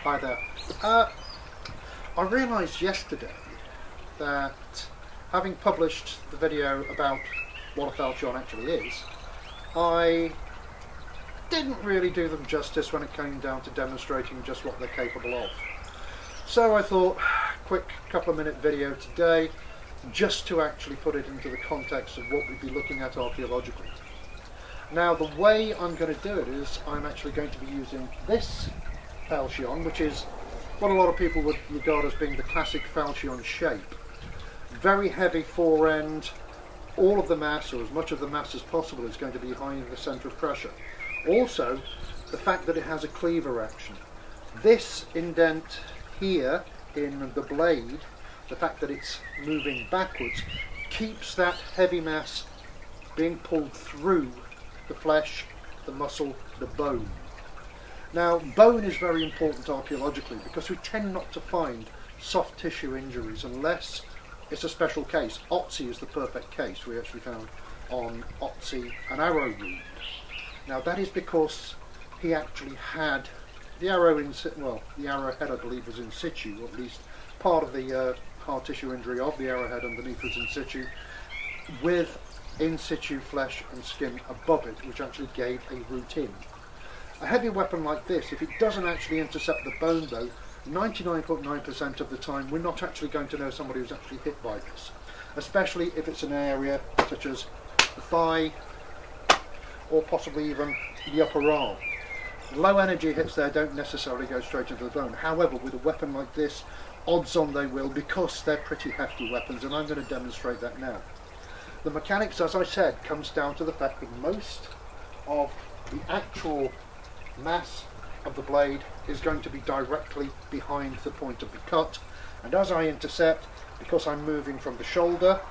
Hi there. I realised yesterday that having published the video about what a falchion actually is, I didn't really do them justice when it came down to demonstrating just what they're capable of. So I thought, quick couple of minute video today, just to actually put it into the context of what we'd be looking at archaeologically. Now the way I'm going to do it is I'm actually going to be using this falchion, which is what a lot of people would regard as being the classic falchion shape. Very heavy fore end, all of the mass, or as much of the mass as possible, is going to be behind the centre of pressure. Also, the fact that it has a cleaver action. This indent here in the blade, the fact that it's moving backwards, keeps that heavy mass being pulled through the flesh, the muscle, the bone. Now, bone is very important archaeologically because we tend not to find soft tissue injuries unless it's a special case. Otzi is the perfect case. We actually found on Otzi an arrow wound. Now that is because he actually had the arrow in, well, the arrowhead I believe was in situ, or at least part of the hard tissue injury of the arrowhead underneath was in situ, with in situ flesh and skin above it, which actually gave a root in. A heavy weapon like this, if it doesn't actually intercept the bone though, 99.9% of the time we're not actually going to know somebody who's actually hit by this, especially if it's an area such as the thigh or possibly even the upper arm. Low energy hits there don't necessarily go straight into the bone. However, with a weapon like this, odds on they will, because they're pretty hefty weapons, and I'm going to demonstrate that now. The mechanics, as I said, comes down to the fact that most of the actual mass of the blade is going to be directly behind the point of the cut, and as I intercept, because I'm moving from the shoulder,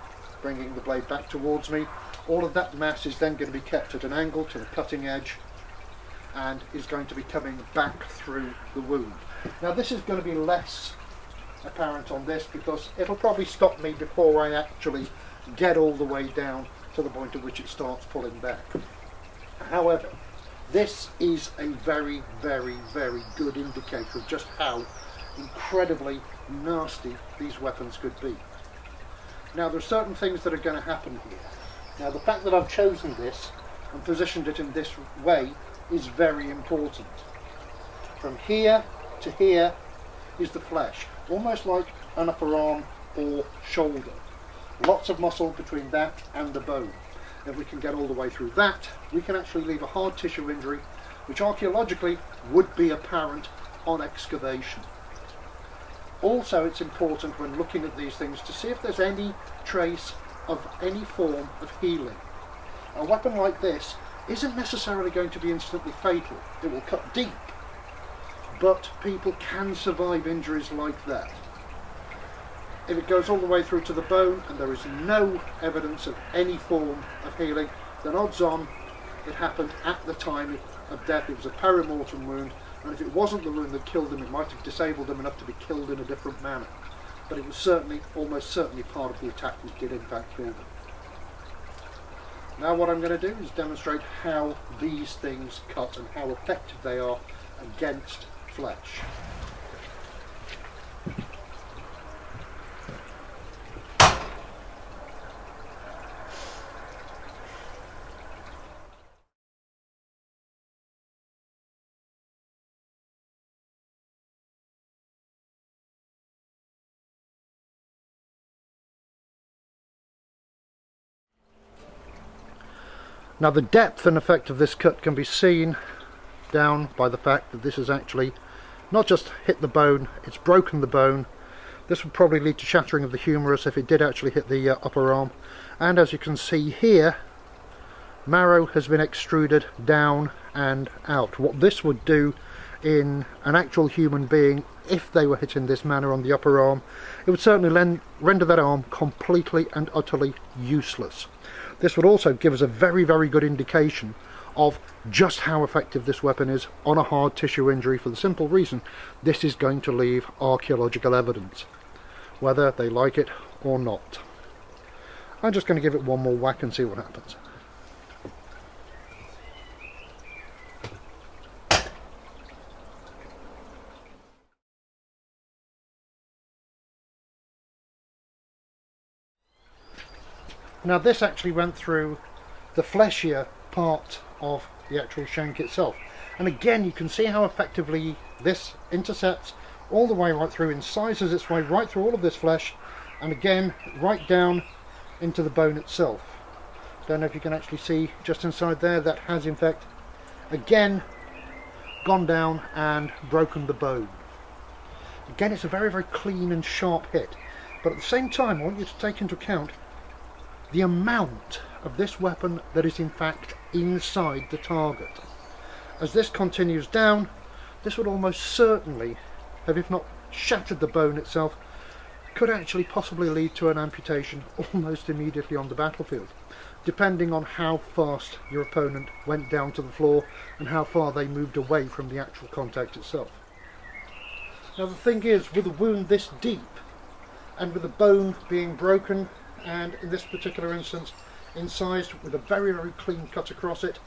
bringing the blade back towards me, all of that mass is then going to be kept at an angle to the cutting edge and is going to be coming back through the wound. Now this is going to be less apparent on this because it'll probably stop me before I actually get all the way down to the point at which it starts pulling back. However, this is a very, very, very good indicator of just how incredibly nasty these weapons could be. Now there are certain things that are going to happen here. Now the fact that I've chosen this and positioned it in this way is very important. From here to here is the flesh, almost like an upper arm or shoulder. Lots of muscle between that and the bone. If we can get all the way through that, we can actually leave a hard tissue injury, which archaeologically would be apparent on excavation. Also, it's important when looking at these things to see if there's any trace of any form of healing. A weapon like this isn't necessarily going to be instantly fatal. It will cut deep, but people can survive injuries like that. If it goes all the way through to the bone and there is no evidence of any form of healing, then odds on it happened at the time of death. It was a perimortem wound, and if it wasn't the wound that killed them, it might have disabled them enough to be killed in a different manner. But it was certainly, almost certainly, part of the attack which did in fact kill them. Now what I'm going to do is demonstrate how these things cut and how effective they are against flesh. Now the depth and effect of this cut can be seen down by the fact that this has actually not just hit the bone, it's broken the bone. This would probably lead to shattering of the humerus if it did actually hit the upper arm. And as you can see here, marrow has been extruded down and out. What this would do in an actual human being, if they were hit in this manner on the upper arm, it would certainly render that arm completely and utterly useless. This would also give us a very, very good indication of just how effective this weapon is on a hard tissue injury, for the simple reason this is going to leave archaeological evidence, whether they like it or not. I'm just going to give it one more whack and see what happens. Now this actually went through the fleshier part of the actual shank itself. And again, you can see how effectively this intercepts all the way right through, incisors its way right through all of this flesh, and again right down into the bone itself. Don't know if you can actually see just inside there, that has in fact again gone down and broken the bone. Again, it's a very, very clean and sharp hit, but at the same time I want you to take into account the amount of this weapon that is in fact inside the target. As this continues down, this would almost certainly have, if not shattered the bone itself, could actually possibly lead to an amputation almost immediately on the battlefield, depending on how fast your opponent went down to the floor and how far they moved away from the actual contact itself. Now the thing is, with a wound this deep, and with the bone being broken, and in this particular instance incised with a very, very clean cut across it,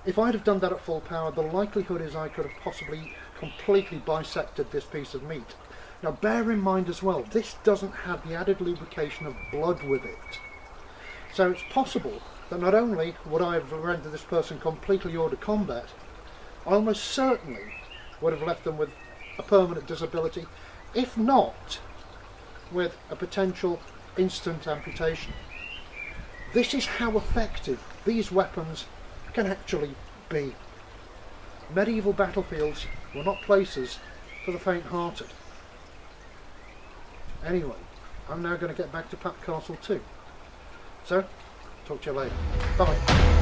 if I'd have done that at full power, the likelihood is I could have possibly completely bisected this piece of meat. Now bear in mind as well, this doesn't have the added lubrication of blood with it. So it's possible that not only would I have rendered this person completely hors de combat, I almost certainly would have left them with a permanent disability, if not with a potential instant amputation. This is how effective these weapons can actually be. Medieval battlefields were not places for the faint-hearted. Anyway, I'm now going to get back to Pat Castle 2. So, talk to you later. Bye.